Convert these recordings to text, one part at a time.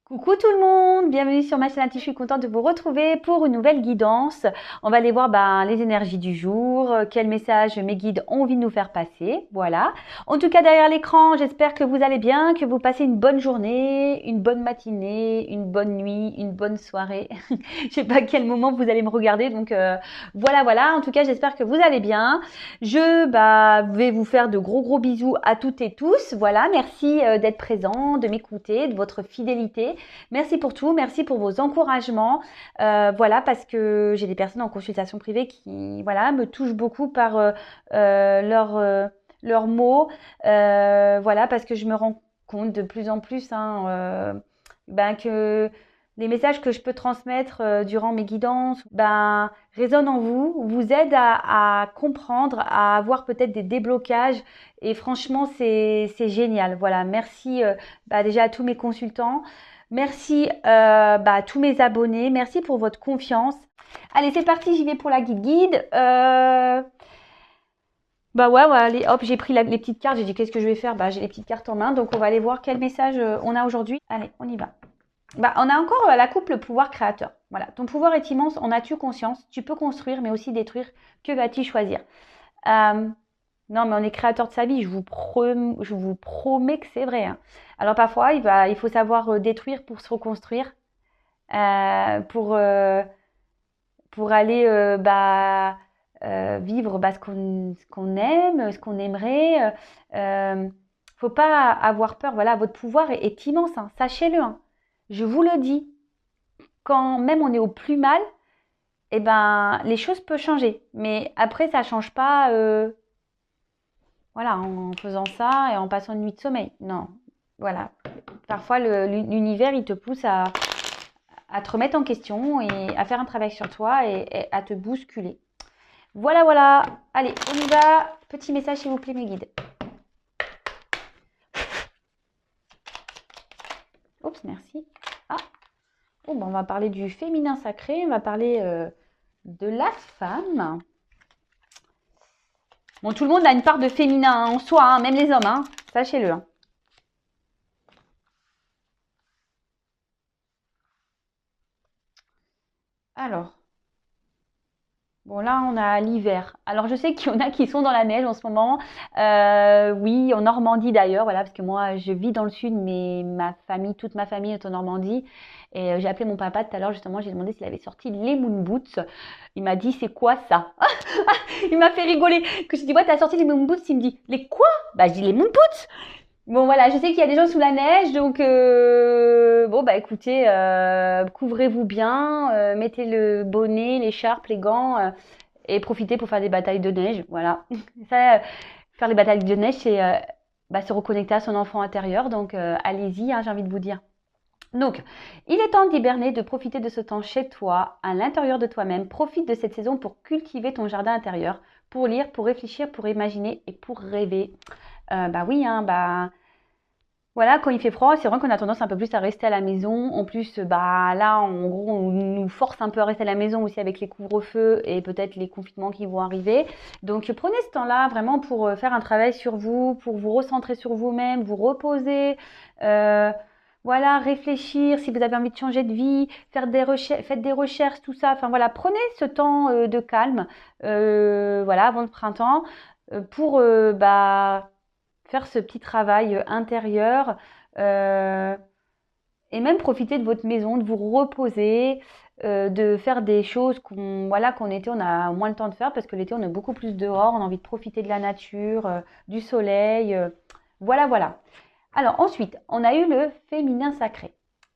Coucou tout le monde, bienvenue sur ma chaîne. Je suis contente de vous retrouver pour une nouvelle guidance. On va aller voir les énergies du jour, quel message mes guides ont envie de nous faire passer. Voilà. En tout cas, derrière l'écran, j'espère que vous allez bien, que vous passez une bonne journée, une bonne matinée, une bonne nuit, une bonne soirée. Je sais pas à quel moment vous allez me regarder, donc voilà. En tout cas, j'espère que vous allez bien. Je vais vous faire de gros bisous à toutes et tous. Voilà, merci d'être présent, de m'écouter, de votre fidélité. Merci pour tout, merci pour vos encouragements. Voilà, parce que j'ai des personnes en consultation privée qui, voilà, me touchent beaucoup par leurs mots. Voilà, parce que je me rends compte de plus en plus que les messages que je peux transmettre durant mes guidances résonnent en vous, vous aident à comprendre, à avoir peut-être des déblocages. Et franchement, c'est génial. Voilà, merci déjà à tous mes consultants. Merci à tous mes abonnés. Merci pour votre confiance. Allez, c'est parti, j'y vais pour la guide. Allez, hop, j'ai pris les petites cartes. J'ai dit, qu'est-ce que je vais faire? J'ai les petites cartes en main. Donc, on va aller voir quel message on a aujourd'hui. Allez, on y va. On a encore la coupe, le pouvoir créateur. Voilà, ton pouvoir est immense. En as-tu conscience? Tu peux construire, mais aussi détruire. Que vas-tu choisir? Non, mais on est créateur de sa vie. Je vous promets que c'est vrai, hein. Alors parfois, il faut savoir détruire pour se reconstruire, euh, pour, euh, pour aller vivre ce qu'on aime, ce qu'on aimerait. Faut pas avoir peur. Voilà, votre pouvoir est immense, hein. Sachez-le, hein. Je vous le dis. Quand même on est au plus mal, les choses peuvent changer. Mais après, ça change pas. Voilà, en faisant ça et en passant une nuit de sommeil. Non, voilà. Parfois, l'univers, il te pousse à te remettre en question et à faire un travail sur toi et à te bousculer. Voilà. Allez, on y va. Petit message, s'il vous plaît, mes guides. Oups, merci. Ah, on va parler du féminin sacré. On va parler de la femme. Bon, tout le monde a une part de féminin en soi, hein, même les hommes, hein, sachez-le, hein. Alors, bon là on a l'hiver. Alors je sais qu'il y en a qui sont dans la neige en ce moment. Oui, en Normandie d'ailleurs, voilà, parce que moi je vis dans le sud, mais toute ma famille est en Normandie. Et j'ai appelé mon papa tout à l'heure, justement, j'ai demandé s'il avait sorti les moon boots. Il m'a dit c'est quoi ça? Il m'a fait rigoler. Que je dis ouais, t'as sorti les moon boots? Il me dit les quoi? Je dis les moon boots. Bon voilà, je sais qu'il y a des gens sous la neige, donc écoutez, couvrez-vous bien, mettez le bonnet, l'écharpe, les gants et profitez pour faire des batailles de neige. Voilà. Ça, faire les batailles de neige, c'est se reconnecter à son enfant intérieur. Donc allez-y, hein, j'ai envie de vous dire. Donc, il est temps d'hiberner, de profiter de ce temps chez toi, à l'intérieur de toi-même. Profite de cette saison pour cultiver ton jardin intérieur, pour lire, pour réfléchir, pour imaginer et pour rêver. Oui, hein, voilà, quand il fait froid, c'est vrai qu'on a tendance un peu plus à rester à la maison. En plus, là, en gros, on nous force un peu à rester à la maison aussi avec les couvre-feux et peut-être les confinements qui vont arriver. Donc, prenez ce temps-là vraiment pour faire un travail sur vous, pour vous recentrer sur vous-même, vous reposer. Voilà, réfléchir si vous avez envie de changer de vie, faire des recherches, faites des recherches, tout ça. Enfin voilà, prenez ce temps de calme, voilà, avant le printemps, pour faire ce petit travail intérieur euh, et même profiter de votre maison, de vous reposer, de faire des choses qu'en été on a moins le temps de faire parce que l'été on est beaucoup plus dehors, on a envie de profiter de la nature, du soleil, voilà. Alors ensuite, on a eu le féminin sacré.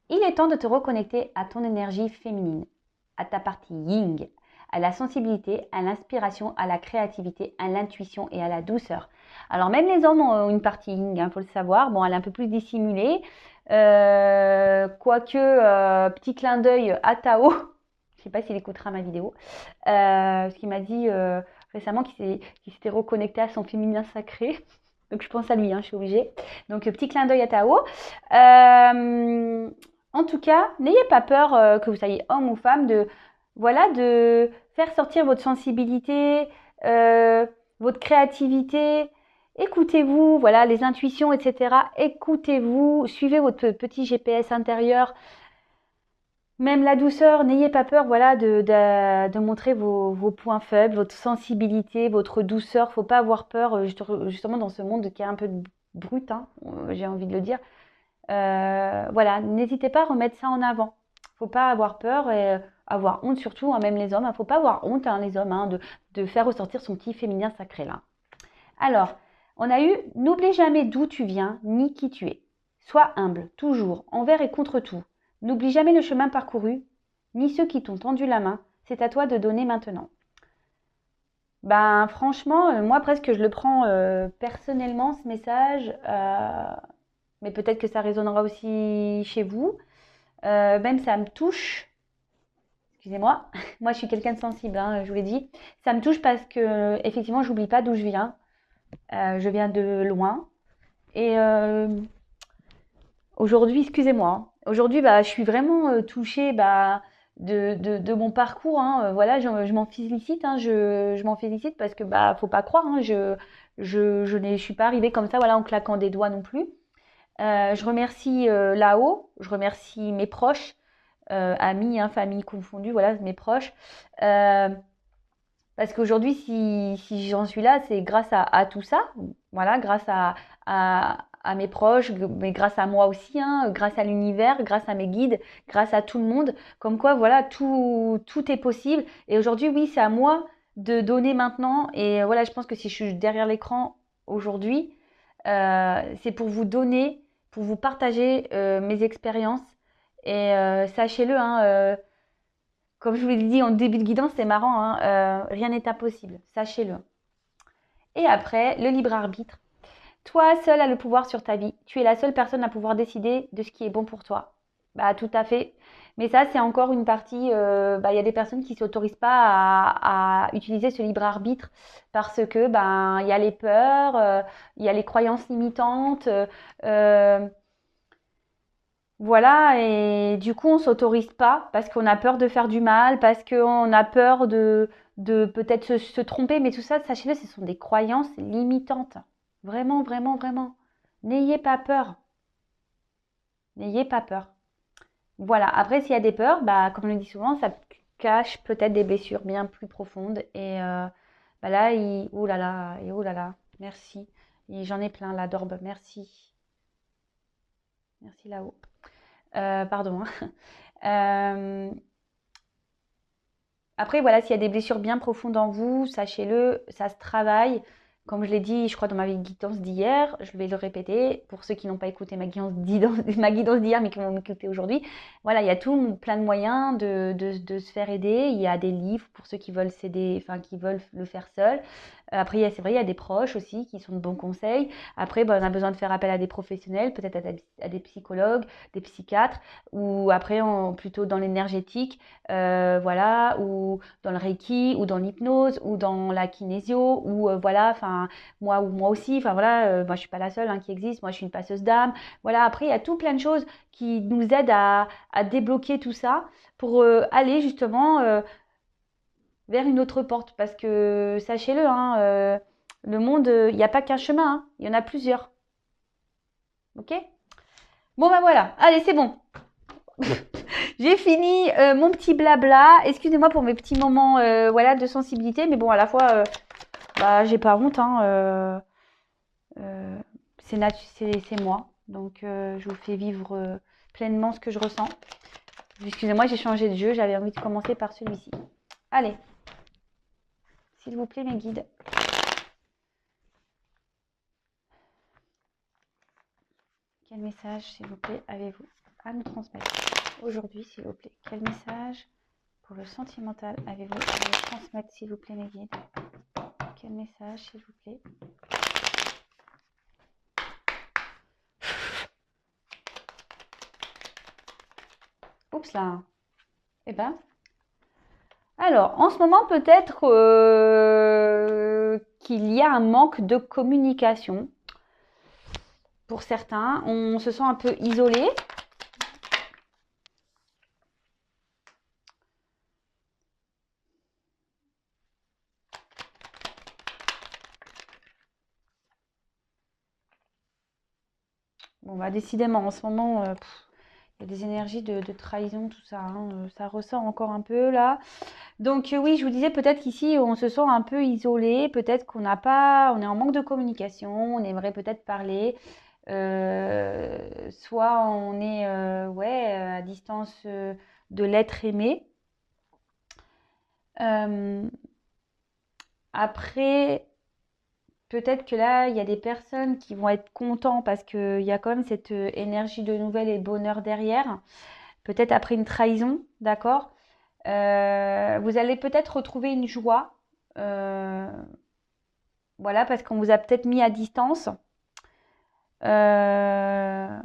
Il est temps de te reconnecter à ton énergie féminine, à ta partie yin, à la sensibilité, à l'inspiration, à la créativité, à l'intuition et à la douceur. Alors même les hommes ont une partie yin, il faut le savoir. Bon, elle est un peu plus dissimulée. Quoique, petit clin d'œil à Tao. Je ne sais pas s'il écoutera ma vidéo. Parce qu'il m'a dit récemment qu'il s'était reconnecté à son féminin sacré. Donc je pense à lui, hein, je suis obligée. Donc petit clin d'œil à Tao. En tout cas, n'ayez pas peur que vous soyez homme ou femme de faire sortir votre sensibilité, votre créativité Écoutez-vous, voilà, les intuitions, etc. Écoutez-vous, suivez votre petit GPS intérieur. Même la douceur, n'ayez pas peur, voilà, de montrer vos points faibles, votre sensibilité, votre douceur. Faut pas avoir peur, justement, dans ce monde qui est un peu brut, hein, j'ai envie de le dire. Voilà, n'hésitez pas à remettre ça en avant. Faut pas avoir peur et avoir honte surtout, hein, même les hommes. Faut pas avoir honte, hein, les hommes, hein, de faire ressortir son petit féminin sacré là. Alors, on a eu n'oublie jamais d'où tu viens ni qui tu es. Sois humble, toujours, envers et contre tout. N'oublie jamais le chemin parcouru, ni ceux qui t'ont tendu la main. C'est à toi de donner maintenant. Ben franchement, moi presque je le prends personnellement ce message, mais peut-être que ça résonnera aussi chez vous. Même ça me touche. Excusez-moi, moi je suis quelqu'un de sensible, hein, je vous l'ai dit. Ça me touche parce que effectivement, j'oublie pas d'où je viens. Je viens de loin. Et aujourd'hui, excusez-moi, hein, aujourd'hui, bah, je suis vraiment touchée bah, de mon parcours, hein. Voilà, je m'en félicite, hein, je m'en félicite parce que bah, faut pas croire, hein, je suis pas arrivée comme ça, voilà, en claquant des doigts non plus. Je remercie là-haut, je remercie mes proches, amis, hein, famille confondue, voilà, mes proches. Euh, Parce qu'aujourd'hui, si j'en suis là, c'est grâce à tout ça, voilà, grâce à mes proches, mais grâce à moi aussi, hein, grâce à l'univers, grâce à mes guides, grâce à tout le monde. Comme quoi, voilà, tout est possible. Et aujourd'hui, oui, c'est à moi de donner maintenant. Et voilà, je pense que si je suis derrière l'écran aujourd'hui, c'est pour vous donner, pour vous partager mes expériences. Et sachez-le, hein, comme je vous l'ai dit en début de guidance, c'est marrant, hein, rien n'est impossible, sachez-le. Et après, le libre arbitre. Toi seul as le pouvoir sur ta vie. Tu es la seule personne à pouvoir décider de ce qui est bon pour toi. Bah tout à fait. Mais ça, c'est encore une partie. Bah, il y a des personnes qui ne s'autorisent pas à utiliser ce libre arbitre parce que ben il y a les peurs, il y a les croyances limitantes. Euh, Voilà, et du coup, on s'autorise pas parce qu'on a peur de faire du mal, parce qu'on a peur de peut-être se tromper, mais tout ça, sachez-le, ce sont des croyances limitantes. Vraiment, vraiment, vraiment. N'ayez pas peur. N'ayez pas peur. Voilà, après, s'il y a des peurs, bah, comme on le dit souvent, ça cache peut-être des blessures bien plus profondes. Et bah là, ouh là là, et ouh là là, merci. Et j'en ai plein là, d'orbes, merci. Merci là-haut. Pardon, hein. Euh, Après, voilà, s'il y a des blessures bien profondes en vous, sachez-le, ça se travaille. Comme je l'ai dit, je crois, dans ma guidance d'hier, je vais le répéter pour ceux qui n'ont pas écouté ma guidance d'hier, mais qui vont m'écouter aujourd'hui. Voilà, il y a plein de moyens de se faire aider. Il y a des livres pour ceux qui veulent s'aider, enfin, qui veulent le faire seuls. Après, c'est vrai, il y a des proches aussi qui sont de bons conseils. Après, on a besoin de faire appel à des professionnels, peut-être à des psychologues, des psychiatres, ou après, plutôt dans l'énergétique, voilà, ou dans le Reiki, ou dans l'hypnose, ou dans la kinésio, ou voilà, enfin, moi aussi, enfin voilà, moi je suis pas la seule hein, qui existe, moi je suis une passeuse d'âme. Voilà, après, il y a tout plein de choses qui nous aident à débloquer tout ça pour aller justement vers une autre porte. Parce que sachez-le, hein, le monde, il n'y a pas qu'un chemin, hein, il y en a plusieurs. Ok? Bon, ben voilà, allez, c'est bon. J'ai fini mon petit blabla. Excusez-moi pour mes petits moments voilà, de sensibilité, mais bon, à la fois, bah, j'ai pas honte. Hein, euh, c'est moi. Donc, je vous fais vivre pleinement ce que je ressens. Excusez-moi, j'ai changé de jeu. J'avais envie de commencer par celui-ci. Allez, s'il vous plaît, mes guides. Quel message, s'il vous plaît, avez-vous à nous transmettre aujourd'hui, s'il vous plaît? Quel message pour le sentimental avez-vous à nous transmettre, s'il vous plaît, mes guides? Quel message, s'il vous plaît? Oups là. Eh ben. Alors, en ce moment, peut-être qu'il y a un manque de communication. Pour certains, on se sent un peu isolé. va décidément, en ce moment, il y a des énergies de trahison, tout ça, hein, ça ressort encore un peu là. Donc oui, je vous disais peut-être qu'ici, on se sent un peu isolé, peut-être qu'on n'a pas, on est en manque de communication, on aimerait peut-être parler. Soit on est ouais, à distance de l'être aimé. Euh, Après, peut-être que là, il y a des personnes qui vont être contents parce qu'il y a quand même cette énergie de nouvelle et de bonheur derrière. Peut-être après une trahison, d'accord? Vous allez peut-être retrouver une joie. euh, voilà, parce qu'on vous a peut-être mis à distance. Euh,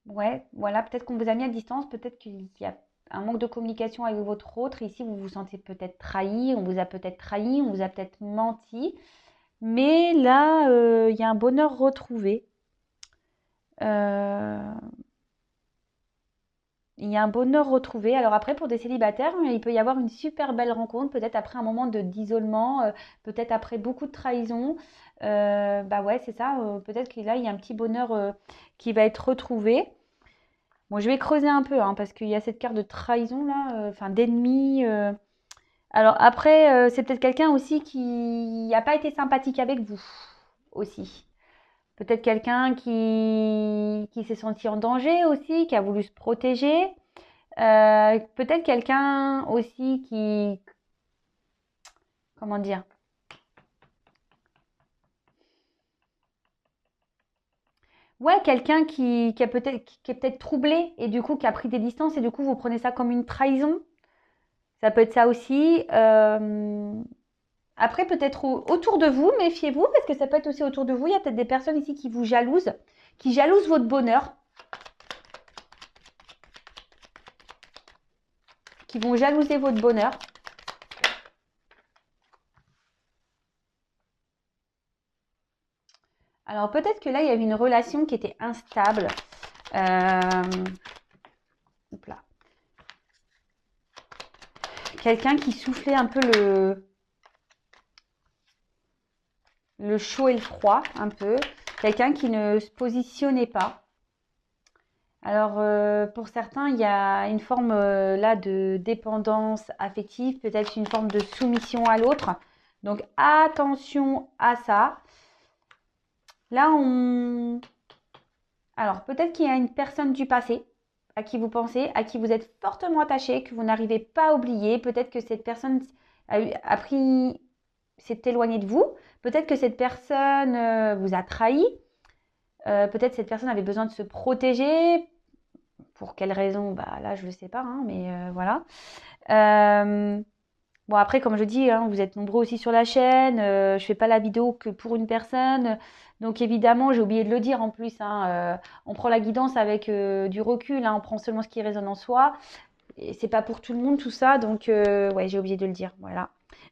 ouais, voilà, peut-être qu'on vous a mis à distance, peut-être qu'il y a un manque de communication avec votre autre. Ici, vous vous sentez peut-être trahi, on vous a peut-être trahi, on vous a peut-être menti. Mais là, il y a un bonheur retrouvé. Euh, il y a un bonheur retrouvé. Alors après, pour des célibataires, il peut y avoir une super belle rencontre, peut-être après un moment d'isolement, peut-être après beaucoup de trahison. Bah ouais, c'est ça. Peut-être que là, il y a un petit bonheur qui va être retrouvé. Bon, je vais creuser un peu, hein, parce qu'il y a cette carte de trahison là, enfin d'ennemi. Alors après, c'est peut-être quelqu'un aussi qui n'a pas été sympathique avec vous aussi. Peut-être quelqu'un qui s'est senti en danger aussi, qui a voulu se protéger. Peut-être quelqu'un aussi qui, comment dire, ouais, quelqu'un qui a peut-être, qui est peut-être troublé et du coup qui a pris des distances et du coup vous prenez ça comme une trahison. Ça peut être ça aussi. Après, peut-être autour de vous, méfiez-vous parce que ça peut être aussi autour de vous. Il y a peut-être des personnes ici qui vous jalousent, qui jalousent votre bonheur, qui vont jalouser votre bonheur. Alors peut-être que là, il y avait une relation qui était instable. Euh, là. Quelqu'un qui soufflait un peu le chaud et le froid, un peu. Quelqu'un qui ne se positionnait pas. Alors pour certains, il y a une forme là de dépendance affective, peut-être une forme de soumission à l'autre. Donc attention à ça. Là, on... Alors peut-être qu'il y a une personne du passé à qui vous pensez, à qui vous êtes fortement attaché, que vous n'arrivez pas à oublier. Peut-être que cette personne a pris, s'est éloignée de vous. Peut-être que cette personne vous a trahi. Peut-être que cette personne avait besoin de se protéger. Pour quelle raison? Bah là, je ne sais pas, hein, mais voilà. Bon, après, comme je dis, hein, vous êtes nombreux aussi sur la chaîne. Je ne fais pas la vidéo que pour une personne. Donc, évidemment, j'ai oublié de le dire en plus, hein, on prend la guidance avec du recul. Hein, on prend seulement ce qui résonne en soi. Et c'est pas pour tout le monde tout ça. Donc, ouais, j'ai oublié de le dire. Voilà.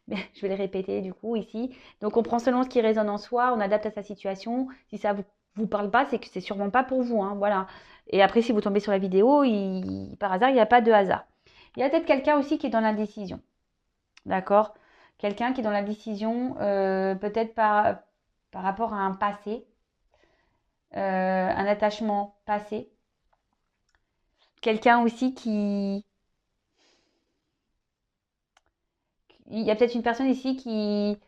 Mais je vais le répéter du coup ici. Donc, on prend seulement ce qui résonne en soi. On adapte à sa situation. Si ça vous parle pas, c'est que c'est sûrement pas pour vous. Hein, voilà. Et après, si vous tombez sur la vidéo, par hasard, il n'y a pas de hasard. Il y a peut-être quelqu'un aussi qui est dans l'indécision. D'accord? Quelqu'un qui est dans la décision, peut-être par rapport à un passé, un attachement passé. Quelqu'un aussi il y a peut-être une personne ici qui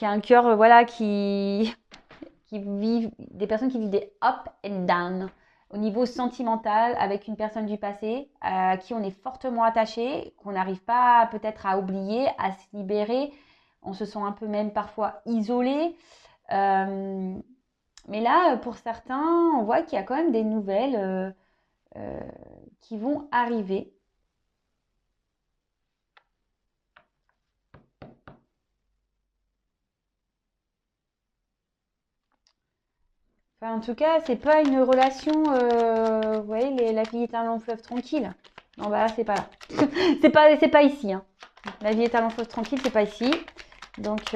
a un cœur, voilà, qui vivent, des personnes qui vivent des up and down au niveau sentimental avec une personne du passé à qui on est fortement attaché, qu'on n'arrive pas peut-être à oublier, à se libérer. On se sent un peu même parfois isolé. Euh, mais là, pour certains, on voit qu'il y a quand même des nouvelles euh, qui vont arriver. Enfin, en tout cas, c'est pas une relation. Vous voyez, la vie est un long fleuve tranquille. Non, bah là, c'est pas là. C'est pas ici. Hein. La vie est un long fleuve tranquille, c'est pas ici. Donc,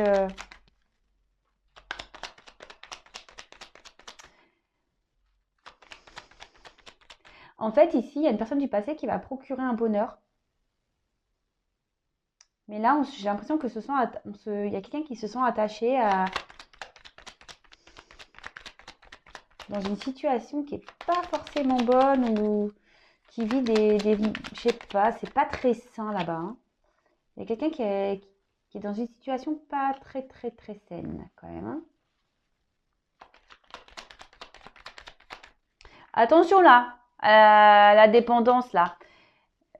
en fait, ici, il y a une personne du passé qui va procurer un bonheur. Mais là, j'ai l'impression que il y a quelqu'un qui se sent attaché à. dans une situation qui est pas forcément bonne ou qui vit je sais pas, c'est pas très sain là-bas, hein. Il y a quelqu'un qui est dans une situation pas très très très saine quand même, hein. Attention là, à la dépendance là.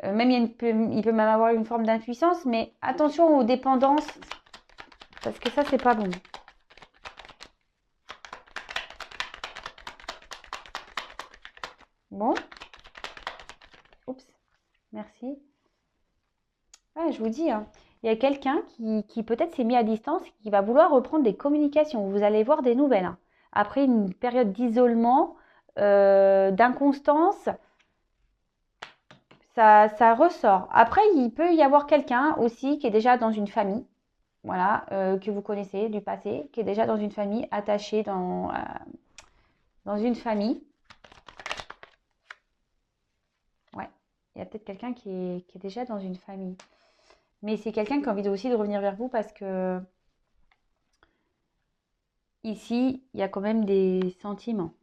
Même il peut même avoir une forme d'impuissance, mais attention aux dépendances, parce que ça, c'est pas bon. Bon. Oups. Merci. Ah, je vous dis, hein, il y a quelqu'un qui peut-être s'est mis à distance, qui va vouloir reprendre des communications. Vous allez voir des nouvelles, hein. Après une période d'isolement, d'inconstance, ça ressort. Après, il peut y avoir quelqu'un aussi qui est déjà dans une famille, voilà, que vous connaissez du passé, qui est déjà dans une famille, attaché dans une famille. Ouais, il y a peut-être quelqu'un qui est déjà dans une famille. Mais c'est quelqu'un qui a envie aussi de revenir vers vous parce que ici, il y a quand même des sentiments.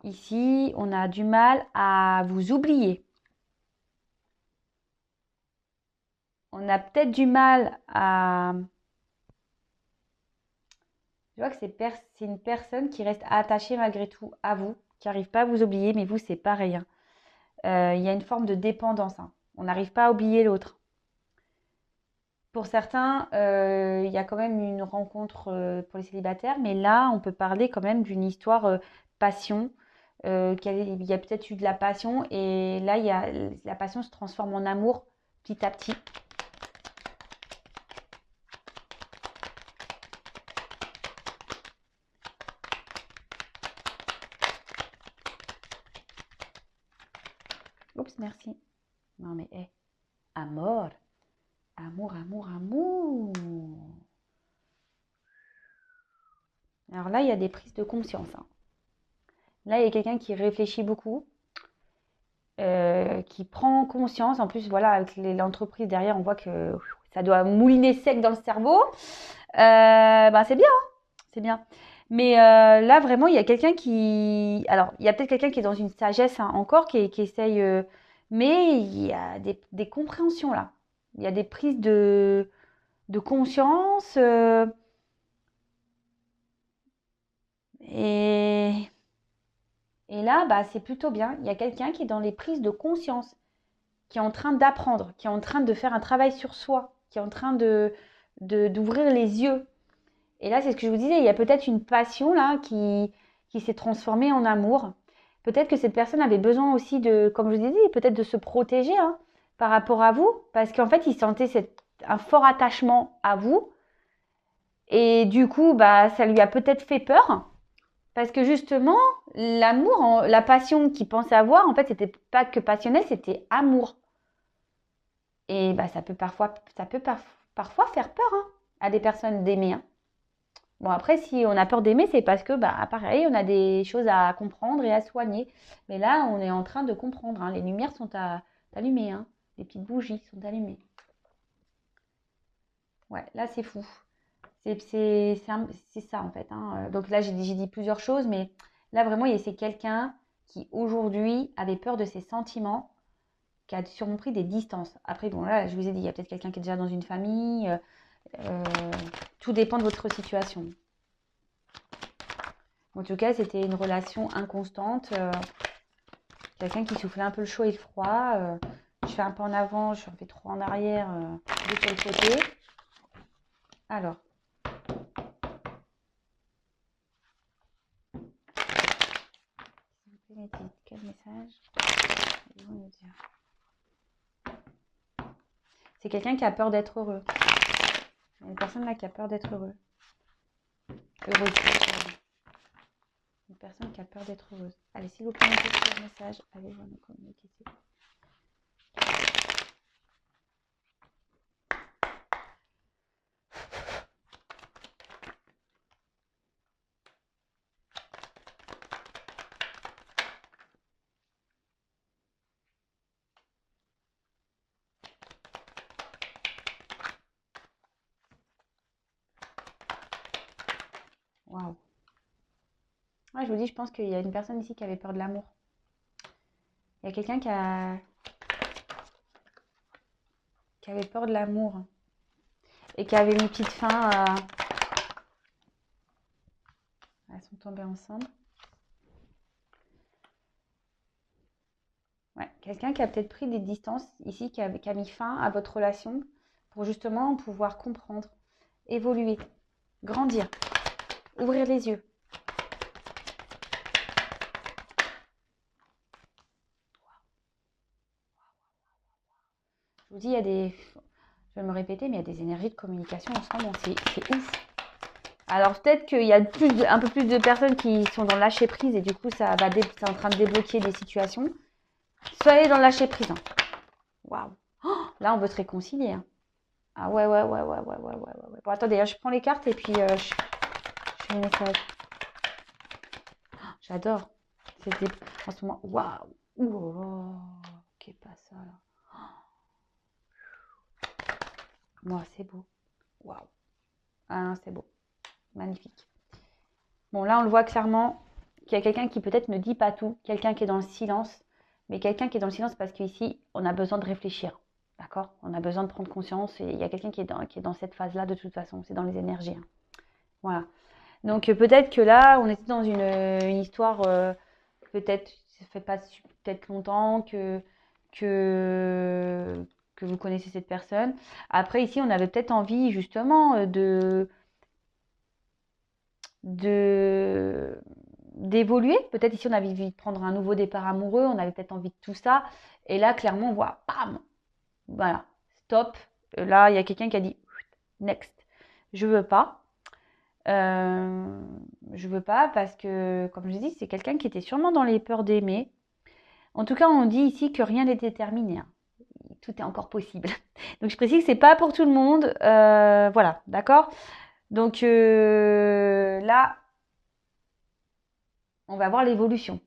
Ici, on a du mal à vous oublier. On a peut-être du mal à... Je vois que c'est une personne qui reste attachée malgré tout à vous, qui n'arrive pas à vous oublier, mais vous, c'est pareil, hein. Il y a une forme de dépendance, hein. On n'arrive pas à oublier l'autre. Pour certains, il y a quand même une rencontre pour les célibataires, mais là, on peut parler quand même d'une histoire passion. Il y a peut-être eu de la passion, et là, la passion se transforme en amour petit à petit. Oups, merci. Non, mais amour. Amour, amour, amour. Alors là, il y a des prises de conscience, hein. Là, il y a quelqu'un qui réfléchit beaucoup, qui prend conscience. En plus, voilà, avec l'entreprise derrière, on voit que ça doit mouliner sec dans le cerveau. C'est bien, hein, c'est bien. Mais là, vraiment, il y a quelqu'un qui... Alors, il y a peut-être quelqu'un qui est dans une sagesse, hein, encore, qui essaye... mais il y a des compréhensions là. Il y a des prises de conscience. Et... Et là, c'est plutôt bien. Il y a quelqu'un qui est dans les prises de conscience, qui est en train d'apprendre, qui est en train de faire un travail sur soi, qui est en train d'ouvrir les yeux. Et là, c'est ce que je vous disais, il y a peut-être une passion là qui s'est transformée en amour. Peut-être que cette personne avait besoin aussi de, comme je vous disais, peut-être de se protéger, hein, par rapport à vous, parce qu'en fait, il sentait un fort attachement à vous. Et du coup, ça lui a peut-être fait peur. Parce que justement, l'amour, la passion qu'il pensait avoir, en fait, c'était pas que passionnel, c'était amour. Et ça peut parfois faire peur, hein, à des personnes d'aimer, hein. Bon, après, si on a peur d'aimer, c'est parce que, pareil, on a des choses à comprendre et à soigner. Mais là, on est en train de comprendre, hein. Les lumières sont allumées, hein. Les petites bougies sont allumées. Ouais, là, c'est fou. C'est ça, en fait, hein. Donc là, j'ai dit plusieurs choses, mais là, vraiment, c'est quelqu'un qui, aujourd'hui, avait peur de ses sentiments, qui a sûrement pris des distances. Après, bon, là, je vous ai dit, il y a peut-être quelqu'un qui est déjà dans une famille. Euh, Tout dépend de votre situation. En tout cas, c'était une relation inconstante. Quelqu'un qui soufflait un peu le chaud et le froid. Je fais un pas en avant, je fais trois en arrière, deux sur le côté. Alors. Quel message allez-vous me dire? C'est quelqu'un qui a peur d'être heureux. Il y a une personne là qui a peur d'être heureuse. Une personne qui a peur d'être heureuse. Allez, s'il vous plaît, mettez ce message. Allez, on va me communiquer. Waouh. Ouais, je vous dis, je pense qu'il y a une personne ici qui avait peur de l'amour. Il y a quelqu'un qui avait peur de l'amour et qui avait mis petite fin à... Elles sont tombées ensemble. Ouais, quelqu'un qui a peut-être pris des distances ici, qui a mis fin à votre relation pour justement pouvoir comprendre, évoluer, grandir, ouvrir les yeux. Je vous dis, il y a des... Je vais me répéter, mais il y a des énergies de communication en ce moment, c'est ouf. Alors peut-être qu'il y a un peu plus de personnes qui sont dans le lâcher prise et du coup c'est en train de débloquer des situations. Soyez dans le lâcher prise. Hein. Waouh. Oh, là on veut se réconcilier. Hein. Ah ouais. Bon attendez, je prends les cartes et puis je fais le message. Oh, j'adore. En ce moment. Waouh. Oh, qu'est pas ça là. Moi c'est beau. Waouh. Ah c'est beau. Magnifique. Bon, là, on le voit clairement qu'il y a quelqu'un qui peut-être ne dit pas tout, quelqu'un qui est dans le silence, mais quelqu'un qui est dans le silence parce qu'ici, on a besoin de réfléchir. D'accord? On a besoin de prendre conscience et il y a quelqu'un qui est dans cette phase-là de toute façon, c'est dans les énergies. Hein. Voilà. Donc, peut-être que là, on était dans une histoire, peut-être, ça fait pas peut-être longtemps que, que vous connaissez cette personne. Après, ici, on avait peut-être envie justement de d'évoluer. Peut-être ici, on avait envie de prendre un nouveau départ amoureux, on avait peut-être envie de tout ça. Et là, clairement, on voit, bam, voilà, stop. Là, il y a quelqu'un qui a dit, next, je veux pas. Je veux pas parce que, comme je dis, c'est quelqu'un qui était sûrement dans les peurs d'aimer. En tout cas, on dit ici que rien n'est déterminé. Hein. Tout est encore possible. Donc, je précise que c'est pas pour tout le monde. Voilà, d'accord. Donc là, on va voir l'évolution.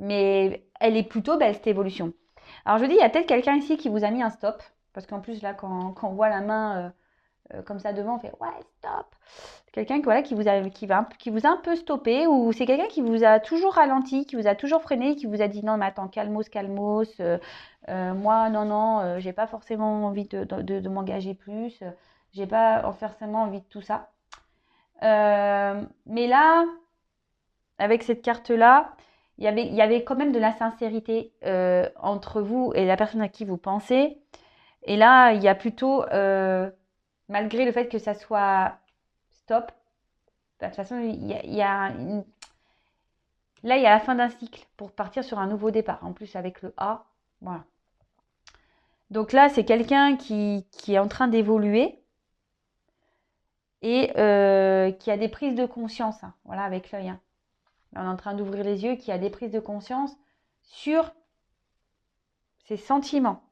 Mais elle est plutôt belle, cette évolution. Alors je dis, il y a peut-être quelqu'un ici qui vous a mis un stop. Parce qu'en plus, là, quand on voit la main comme ça devant, on fait ouais, stop. Quelqu'un voilà, qui vous a un peu stoppé. Ou c'est quelqu'un qui vous a toujours ralenti, qui vous a toujours freiné, qui vous a dit non, mais attends, calmos, calmos. Moi, non, j'ai pas forcément envie de m'engager plus. J'ai pas forcément envie de tout ça. Mais là, avec cette carte-là, il y avait quand même de la sincérité entre vous et la personne à qui vous pensez. Et là, il y a plutôt, malgré le fait que ça soit stop, de toute façon, là, il y a la fin d'un cycle pour partir sur un nouveau départ. En plus, avec le A, voilà. Donc là, c'est quelqu'un qui est en train d'évoluer et qui a des prises de conscience, hein, voilà, avec l'œil. Hein. On est en train d'ouvrir les yeux, qui a des prises de conscience sur ses sentiments,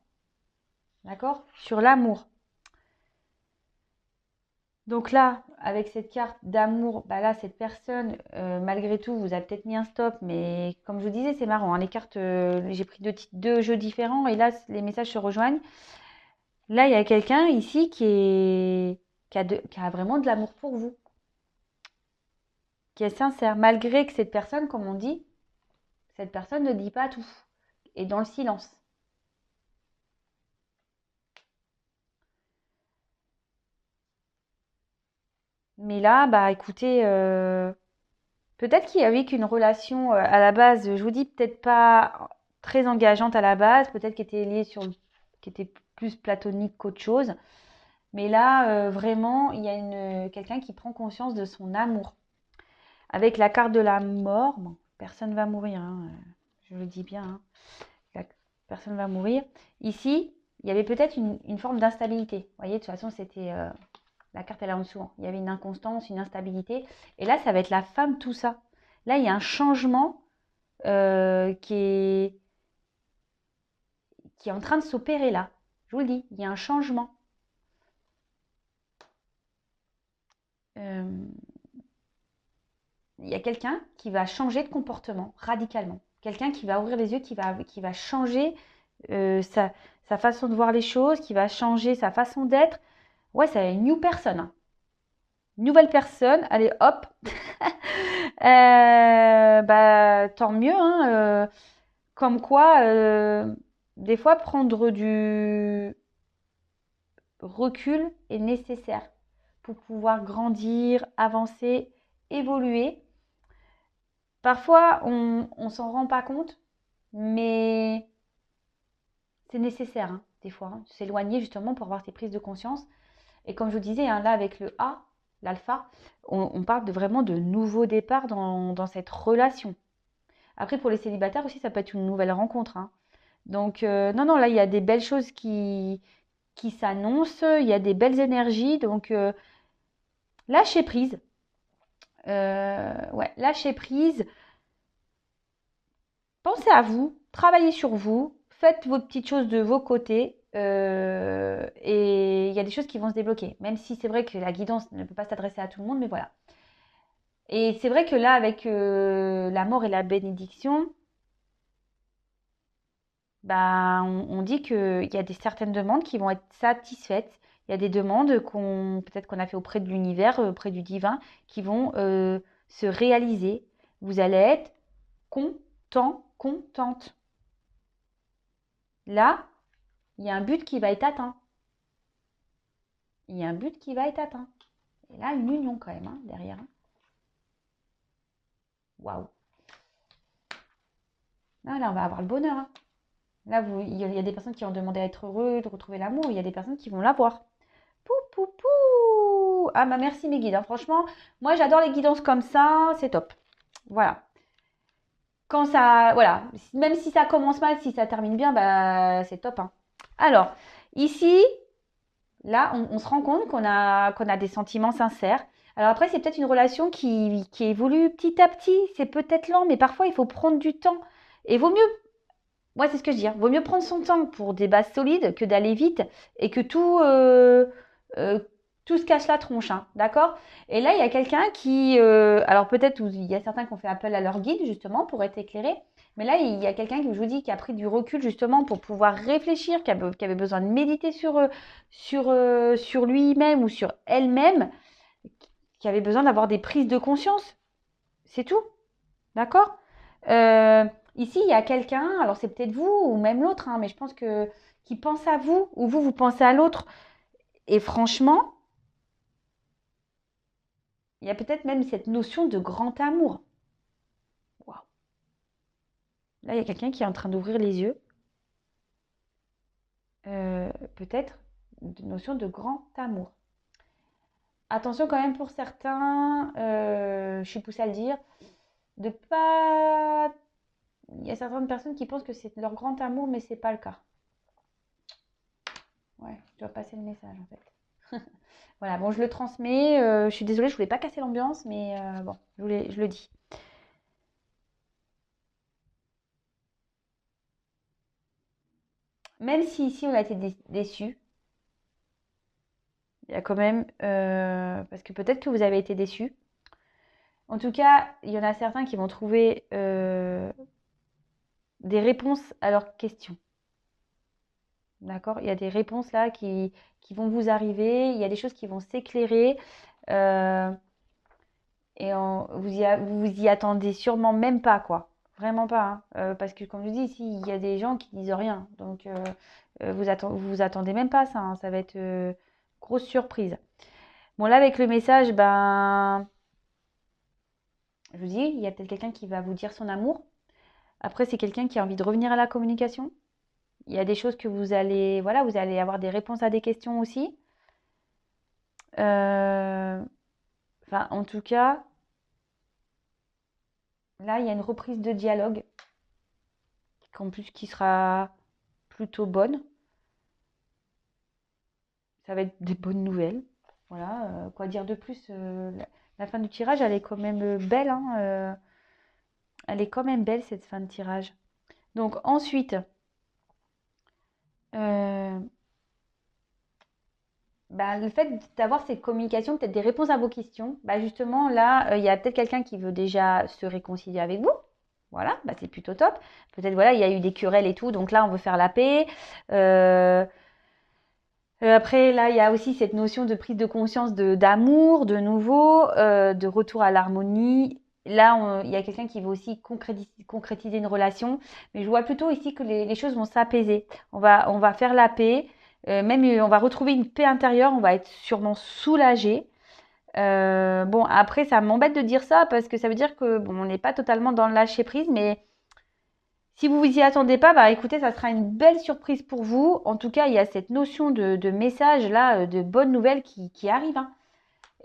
d'accord? Sur l'amour. Donc là, avec cette carte d'amour, bah là, cette personne, malgré tout, vous a peut-être mis un stop, mais comme je vous disais, c'est marrant. Hein, les cartes, j'ai pris deux jeux différents et là, les messages se rejoignent. Là, il y a quelqu'un ici qui a vraiment de l'amour pour vous, qui est sincère, malgré que cette personne, comme on dit, cette personne ne dit pas tout, est dans le silence. Mais là, bah écoutez, peut-être qu'il y avait qu'une relation à la base, je vous dis peut-être pas très engageante à la base, peut-être qui était liée qui était plus platonique qu'autre chose. Mais là, vraiment, il y a quelqu'un qui prend conscience de son amour. Avec la carte de la mort, bon, personne va mourir, hein, je le dis bien, hein, personne va mourir. Ici, il y avait peut-être une forme d'instabilité. Vous voyez, de toute façon, c'était la carte, elle est en dessous. Hein. Il y avait une inconstance, une instabilité. Et là, ça va être la fin de tout ça. Là, il y a un changement qui est en train de s'opérer là. Je vous le dis, il y a un changement. Il y a quelqu'un qui va changer de comportement radicalement. Quelqu'un qui va ouvrir les yeux, qui va changer sa façon de voir les choses, qui va changer sa façon d'être. Ouais, c'est une new person. Hein. nouvelle personne, allez hop, tant mieux, hein, comme quoi, des fois prendre du recul est nécessaire pour pouvoir grandir, avancer, évoluer. Parfois, on s'en rend pas compte, mais c'est nécessaire, hein, des fois, hein, s'éloigner justement pour avoir ces prises de conscience. Et comme je vous disais, hein, là avec le A, l'alpha, on parle vraiment de nouveau départ dans cette relation. Après, pour les célibataires aussi, ça peut être une nouvelle rencontre, hein. Donc, non, non, là, il y a des belles choses qui s'annoncent, il y a des belles énergies. Donc, lâchez prise. Ouais, lâchez prise. Pensez à vous, travaillez sur vous, faites vos petites choses de vos côtés. Et il y a des choses qui vont se débloquer. Même si c'est vrai que la guidance ne peut pas s'adresser à tout le monde, mais voilà. Et c'est vrai que là, avec la mort et la bénédiction, bah, on dit qu'il y a certaines demandes qui vont être satisfaites. Il y a des demandes peut-être qu'on a fait auprès de l'univers, auprès du divin, qui vont se réaliser. Vous allez être content, contente. Là, il y a un but qui va être atteint. Il y a un but qui va être atteint. Et là, une union quand même, hein, derrière. Waouh. Là, on va avoir le bonheur, hein. Là, il y a des personnes qui ont demandé à être heureux, de retrouver l'amour. Il y a des personnes qui vont l'avoir. Pou, pou, pou. Ah, bah merci mes guides, hein. Franchement, moi, j'adore les guidances comme ça. C'est top. Voilà. Quand ça, voilà. Même si ça commence mal, si ça termine bien, bah, c'est top, hein. Alors, ici, là, on se rend compte qu'on a des sentiments sincères. Alors après, c'est peut-être une relation qui évolue petit à petit. C'est peut-être lent, mais parfois, il faut prendre du temps. Et vaut mieux, moi, c'est ce que je dis, hein, vaut mieux prendre son temps pour des bases solides que d'aller vite et que euh, tout se cache la tronche, hein, d'accord? Et là, il y a quelqu'un alors peut-être il y a certains qui ont fait appel à leur guide justement pour être éclairés, mais là, il y a quelqu'un qui, je vous dis, qui a pris du recul justement pour pouvoir réfléchir, qui avait besoin de méditer sur lui-même ou sur elle-même, qui avait besoin d'avoir des prises de conscience. C'est tout, d'accord? Euh, Ici, il y a quelqu'un, alors c'est peut-être vous ou même l'autre, hein, mais je pense qui pense à vous ou vous pensez à l'autre. Et franchement, il y a peut-être même cette notion de grand amour. Waouh. Là, il y a quelqu'un qui est en train d'ouvrir les yeux. Peut-être une notion de grand amour. Attention quand même pour certains, je suis poussée à le dire, de pas. Il y a certaines personnes qui pensent que c'est leur grand amour, mais c'est pas le cas. Ouais, je dois passer le message en fait. Voilà, bon, je le transmets. Je suis désolée, je voulais pas casser l'ambiance, mais bon, je le dis. Même si ici on a été déçus, il y a quand même, parce que peut-être que vous avez été déçus. En tout cas, il y en a certains qui vont trouver des réponses à leurs questions. D'accord? Il y a des réponses là qui vont vous arriver, il y a des choses qui vont s'éclairer. euh, et vous y attendez sûrement même pas, quoi. Vraiment pas, hein. Parce que comme je dis, ici, il y a des gens qui disent rien. Donc, vous attendez même pas ça, hein. Ça va être grosse surprise. Bon, là, avec le message, ben, je vous dis, il y a peut-être quelqu'un qui va vous dire son amour. Après, c'est quelqu'un qui a envie de revenir à la communication. Il y a des choses que voilà, vous allez avoir des réponses à des questions aussi. Enfin, en tout cas, là, il y a une reprise de dialogue, en plus qui sera plutôt bonne. Ça va être des bonnes nouvelles. Voilà, quoi dire de plus la fin du tirage, elle est quand même belle, hein, elle est quand même belle cette fin de tirage. Donc ensuite, euh, bah, le fait d'avoir cette communication, peut-être des réponses à vos questions, bah, justement là, il y a peut-être quelqu'un qui veut déjà se réconcilier avec vous. Voilà, bah, c'est plutôt top. Peut-être voilà, il y a eu des querelles et tout, donc là on veut faire la paix. Euh, Après, là, il y a aussi cette notion de prise de conscience d'amour, de nouveau, de retour à l'harmonie. Là, il y a quelqu'un qui veut aussi concrétiser une relation, mais je vois plutôt ici que les choses vont s'apaiser. On va faire la paix, même on va retrouver une paix intérieure, on va être sûrement soulagé. Bon, après, ça m'embête de dire ça parce que ça veut dire que bon, on n'est pas totalement dans le lâcher prise, mais si vous vous y attendez pas, bah écoutez, ça sera une belle surprise pour vous. En tout cas, il y a cette notion de message là, de bonnes nouvelles qui arrive, hein.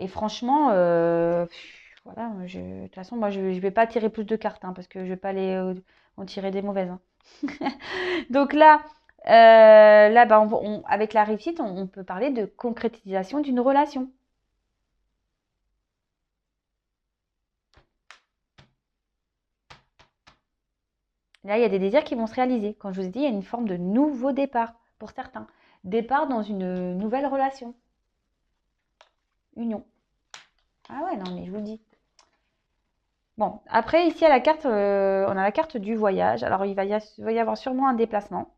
Et franchement, voilà, de toute façon, moi, je vais pas tirer plus de cartes, hein, parce que je vais pas les en tirer des mauvaises, hein. Donc là, bah, avec la réussite, on peut parler de concrétisation d'une relation. Là, il y a des désirs qui vont se réaliser. Quand je vous ai dit, il y a une forme de nouveau départ pour certains. Départ dans une nouvelle relation. Union. Ah ouais, non, mais je vous le dis. Bon, après, ici, à la carte, on a la carte du voyage. Alors, va y avoir sûrement un déplacement.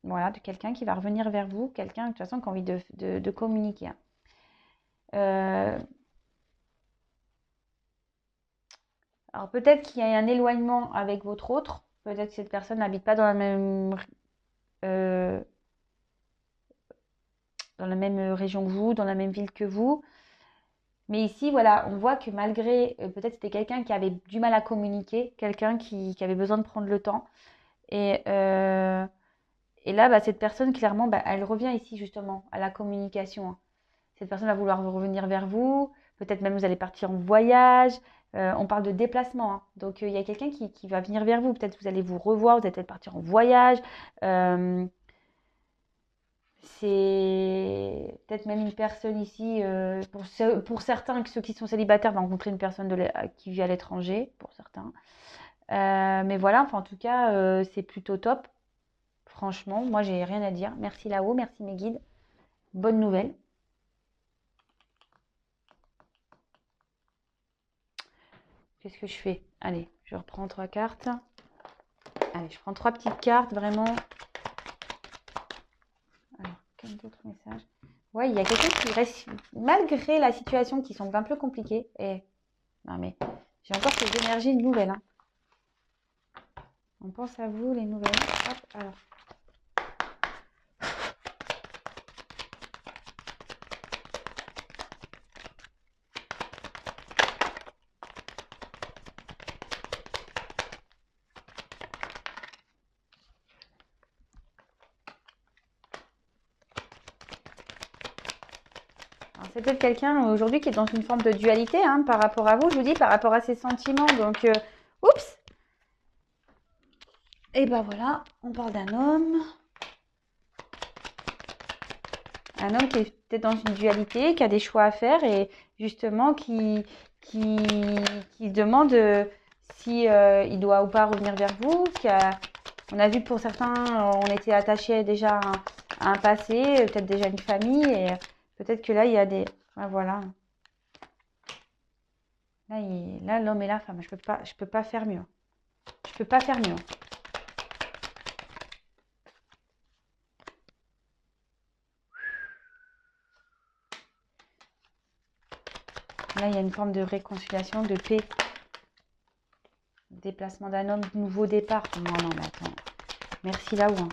Voilà, de quelqu'un qui va revenir vers vous. Quelqu'un, de toute façon, qui a envie de communiquer, hein. Euh, alors, peut-être qu'il y a un éloignement avec votre autre. Peut-être que cette personne n'habite pas euh, dans la même région que vous, dans la même ville que vous. Mais ici, voilà, on voit que malgré, peut-être c'était quelqu'un qui avait du mal à communiquer, quelqu'un qui avait besoin de prendre le temps. Et, euh, et là, bah, cette personne, clairement, bah, elle revient ici justement à la communication, hein. Cette personne va vouloir revenir vers vous. Peut-être même vous allez partir en voyage. On parle de déplacement, hein. Donc il y a quelqu'un qui va venir vers vous. Peut-être vous allez vous revoir, vous allez peut-être partir en voyage. Euh, c'est peut-être même une personne ici, pour certains, ceux qui sont célibataires, vont rencontrer une personne qui vit à l'étranger, pour certains. Mais voilà, enfin, en tout cas, c'est plutôt top. Franchement, moi, j'ai rien à dire. Merci là-haut, merci mes guides. Bonne nouvelle. Qu'est-ce que je fais? Allez, je reprends 3 cartes. Allez, je prends 3 petites cartes, vraiment. Alors, quel autre message? Ouais, il y a quelqu'un qui reste, malgré la situation qui semble un peu compliquée. Et non, mais j'ai encore ces énergies nouvelles, hein. On pense à vous, les nouvelles. Hop, alors. C'est peut-être quelqu'un aujourd'hui qui est dans une forme de dualité, hein, par rapport à vous, je vous dis, par rapport à ses sentiments. Donc, oups! Et ben voilà, on parle d'un homme. Un homme qui est peut-être dans une dualité, qui a des choix à faire et justement qui, qui se demande si il doit ou pas revenir vers vous. On a vu pour certains, on était attaché déjà à un passé, peut-être déjà une famille et peut-être que là, il y a des... Ah, voilà. Là, l'homme et la femme, je peux pas faire mieux. Je peux pas faire mieux. Là, il y a une forme de réconciliation, de paix. Déplacement d'un homme, nouveau départ. Non, non, mais attends. Merci là-haut, hein.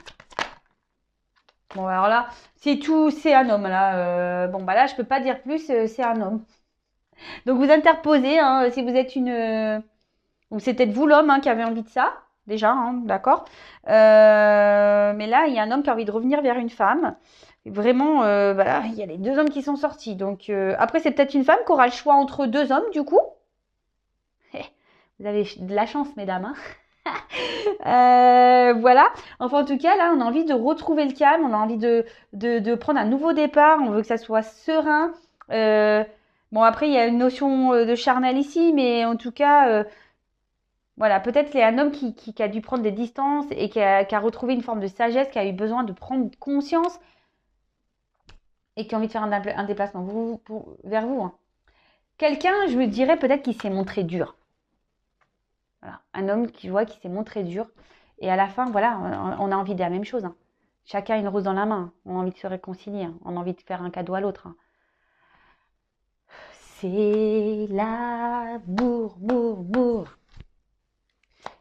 Bon, alors là, c'est tout, c'est un homme, là. Bon, bah là, je peux pas dire plus, c'est un homme. Donc, vous interposez, hein, si vous êtes ou c'est peut-être vous l'homme, hein, qui avez envie de ça, déjà, hein, d'accord. Mais là, il y a un homme qui a envie de revenir vers une femme. Vraiment, voilà, il y a les 2 hommes qui sont sortis. Donc, après, c'est peut-être une femme qui aura le choix entre 2 hommes, du coup. Vous avez de la chance, mesdames, hein. Voilà. Enfin, en tout cas, là, on a envie de retrouver le calme. On a envie de prendre un nouveau départ. On veut que ça soit serein. Bon, après, il y a une notion de charnel ici, mais en tout cas, voilà, peut-être qu'il y a un homme qui a dû prendre des distances et qui a retrouvé une forme de sagesse, qui a eu besoin de prendre conscience et qui a envie de faire un déplacement vers vous, hein. Quelqu'un, je me dirais peut-être qui s'est montré dur. Voilà. Un homme qui s'est montré dur. Et à la fin, voilà, on a envie de la même chose, hein. Chacun a une rose dans la main. On a envie de se réconcilier, hein. On a envie de faire un cadeau à l'autre, hein. C'est l'amour, mour.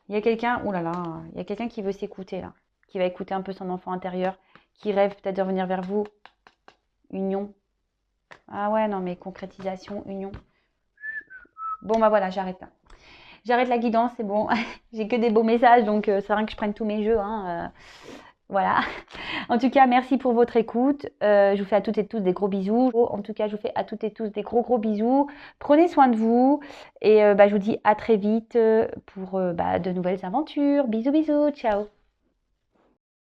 Il y a quelqu'un, oh là là, il y a quelqu'un qui veut s'écouter là, qui va écouter un peu son enfant intérieur, qui rêve peut-être de revenir vers vous. Union. Ah ouais, non mais concrétisation, union. Bon bah voilà, j'arrête là. J'arrête la guidance, c'est bon. J'ai que des beaux messages, donc c'est rien que je prenne tous mes jeux, hein. Voilà. En tout cas, merci pour votre écoute. Je vous fais à toutes et tous des gros bisous. En tout cas, je vous fais à toutes et tous des gros bisous. Prenez soin de vous. Et je vous dis à très vite pour de nouvelles aventures. Bisous, bisous. Ciao.